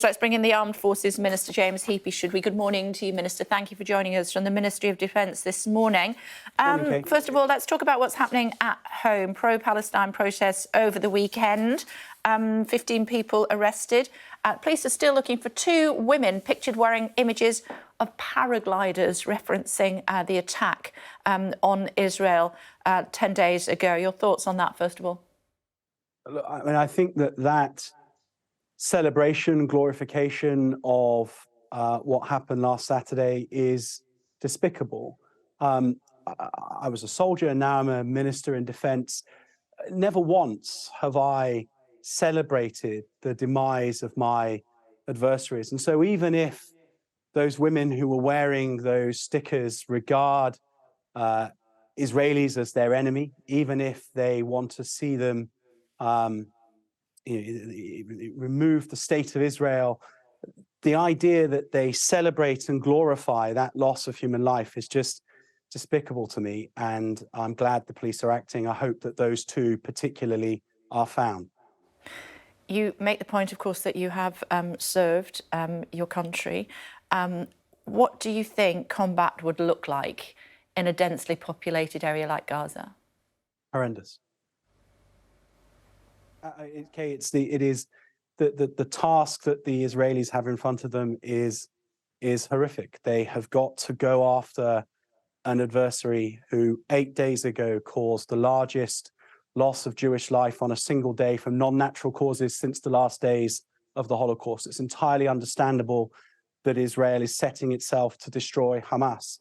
Let's bring in the Armed Forces Minister, James Heappey, should we? Good morning to you, Minister. Thank you for joining us from the Ministry of Defence this morning. Morning, first of all, let's talk about what's happening at home. Pro-Palestine protests over the weekend. 15 people arrested. Police are still looking for 2 women pictured wearing images of paragliders referencing the attack on Israel 10 days ago. Your thoughts on that, first of all? Look, I mean, I think that celebration, glorification of what happened last Saturday is despicable. I was a soldier and now I'm a minister in defence. Never once have I celebrated the demise of my adversaries. And so even if those women who were wearing those stickers regard Israelis as their enemy, even if they want to see them remove the state of Israel, the idea that they celebrate and glorify that loss of human life is just despicable to me. And I'm glad the police are acting. I hope that those 2 particularly are found. You make the point, of course, that you have served your country. What do you think combat would look like in a densely populated area like Gaza? Horrendous. Kay, it is the task that the Israelis have in front of them is horrific. They have got to go after an adversary who 8 days ago caused the largest loss of Jewish life on a single day from non-natural causes since the last days of the Holocaust. It's entirely understandable that Israel is setting itself to destroy Hamas,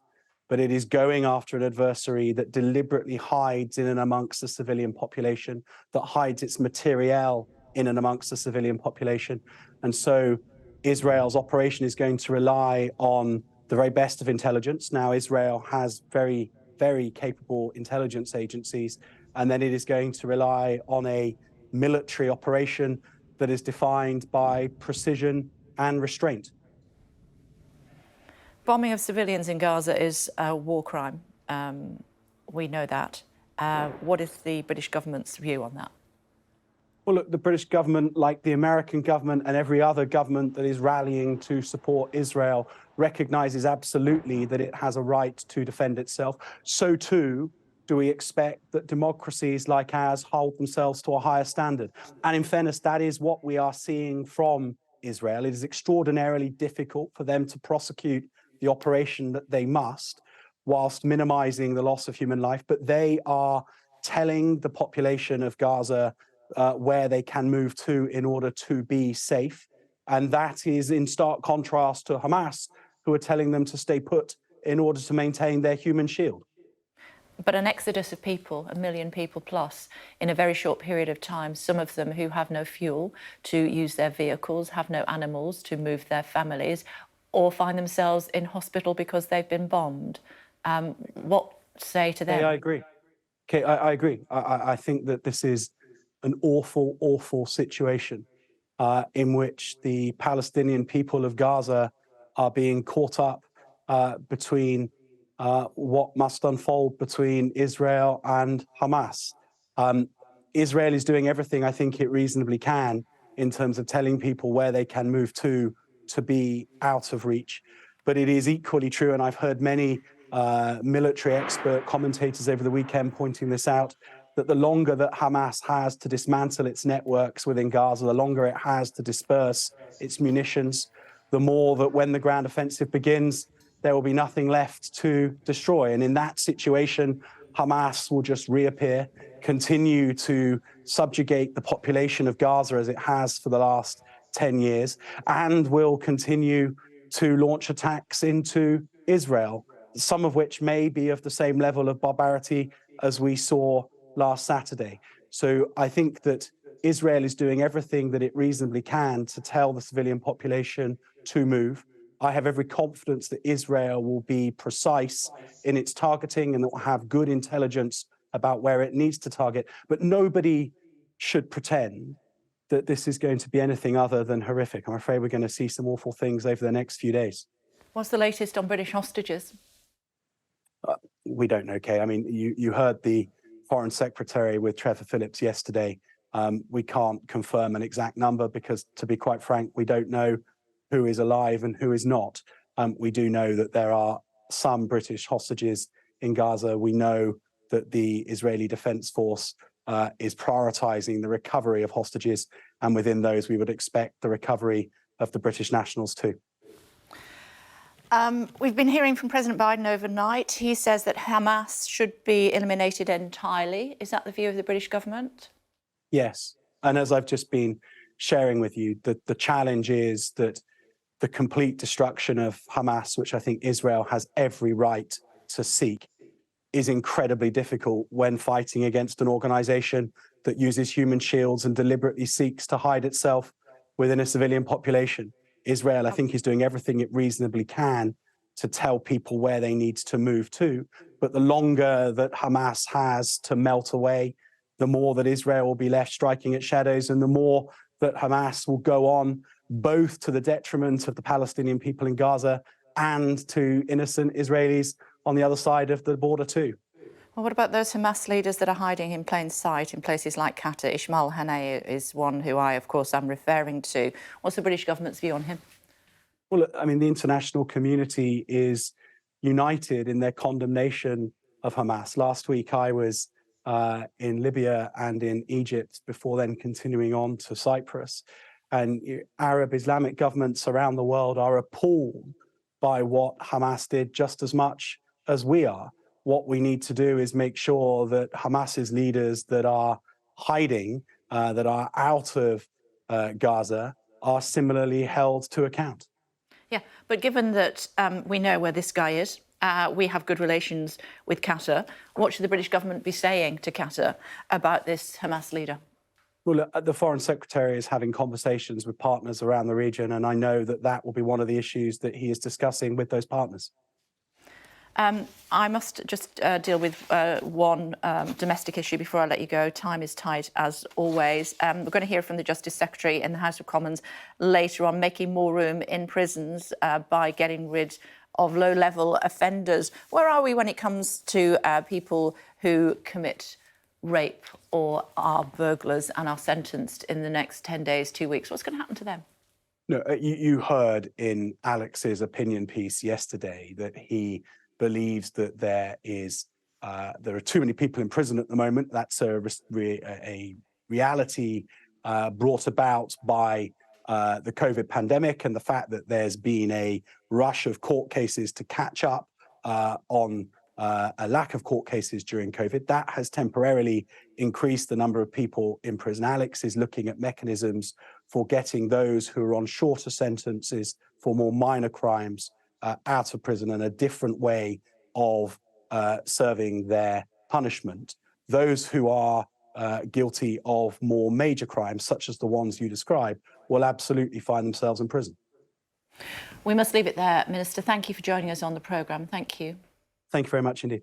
but it is going after an adversary that deliberately hides in and amongst the civilian population, that hides its materiel in and amongst the civilian population. And so Israel's operation is going to rely on the very best of intelligence. Now, Israel has very, very capable intelligence agencies, and then it is going to rely on a military operation that is defined by precision and restraint. Bombing of civilians in Gaza is a war crime. We know that. What is the British government's view on that? Well, look, the British government, like the American government and every other government that is rallying to support Israel, recognizes absolutely that it has a right to defend itself. So too do we expect that democracies like ours hold themselves to a higher standard. And in fairness, that is what we are seeing from Israel. It is extraordinarily difficult for them to prosecute the operation that they must, whilst minimizing the loss of human life. But they are telling the population of Gaza where they can move to in order to be safe. And that is in stark contrast to Hamas, who are telling them to stay put in order to maintain their human shield. But an exodus of people, 1 million people plus, in a very short period of time, some of them who have no fuel to use their vehicles, have no animals to move their families, or find themselves in hospital because they've been bombed. What say to them? I agree. Okay, I agree. I think that this is an awful, awful situation in which the Palestinian people of Gaza are being caught up between what must unfold between Israel and Hamas. Israel is doing everything I think it reasonably can in terms of telling people where they can move to be out of reach. But it is equally true, and I've heard many military expert commentators over the weekend pointing this out, that the longer that Hamas has to dismantle its networks within Gaza, the longer it has to disperse its munitions, the more that when the ground offensive begins, there will be nothing left to destroy. And in that situation, Hamas will just reappear, continue to subjugate the population of Gaza as it has for the last 10 years, and will continue to launch attacks into Israel, some of which may be of the same level of barbarity as we saw last Saturday. So I think that Israel is doing everything that it reasonably can to tell the civilian population to move. I have every confidence that Israel will be precise in its targeting and it will have good intelligence about where it needs to target. But nobody should pretend that this is going to be anything other than horrific. I'm afraid we're going to see some awful things over the next few days. What's the latest on British hostages? We don't know, Kay. I mean, you heard the Foreign Secretary with Trevor Phillips yesterday We can't confirm an exact number because, to be quite frank, we don't know who is alive and who is not. We do know that there are some British hostages in Gaza. We know that the Israeli Defense Force is prioritizing the recovery of hostages, and within those we would expect the recovery of the British nationals too. We've been hearing from President Biden overnight. He says that Hamas should be eliminated entirely. Is that the view of the British government? Yes, and as I've just been sharing with you, the challenge is that the complete destruction of Hamas, which I think Israel has every right to seek, is incredibly difficult when fighting against an organization that uses human shields and deliberately seeks to hide itself within a civilian population. Israel, I think, is doing everything it reasonably can to tell people where they need to move to. But the longer that Hamas has to melt away, the more that Israel will be left striking at shadows, and the more that Hamas will go on, both to the detriment of the Palestinian people in Gaza and to innocent Israelis on the other side of the border too. Well, what about those Hamas leaders that are hiding in plain sight in places like Qatar? Ismail Haniyeh is one who I, of course, am referring to. What's the British government's view on him? Well, I mean, the international community is united in their condemnation of Hamas. Last week, I was in Libya and in Egypt, before then continuing on to Cyprus. And Arab Islamic governments around the world are appalled by what Hamas did just as much as we are. What we need to do is make sure that Hamas's leaders that are hiding, that are out of Gaza, are similarly held to account. Yeah, but given that we know where this guy is, we have good relations with Qatar, what should the British government be saying to Qatar about this Hamas leader? Well, the Foreign Secretary is having conversations with partners around the region, and I know that that will be one of the issues that he is discussing with those partners. I must just deal with one domestic issue before I let you go. Time is tight, as always. We're going to hear from the Justice Secretary in the House of Commons later on, making more room in prisons by getting rid of low-level offenders. Where are we when it comes to people who commit rape or are burglars and are sentenced in the next 10 days, 2 weeks? What's going to happen to them? No, you heard in Alex's opinion piece yesterday that he believes that there are too many people in prison at the moment. That's a reality brought about by the COVID pandemic and the fact that there's been a rush of court cases to catch up on a lack of court cases during COVID. That has temporarily increased the number of people in prison. Alex is looking at mechanisms for getting those who are on shorter sentences for more minor crimes out of prison, and a different way of serving their punishment. Those who are guilty of more major crimes, such as the ones you describe, will absolutely find themselves in prison. We must leave it there, Minister. Thank you for joining us on the programme. Thank you. Thank you very much indeed.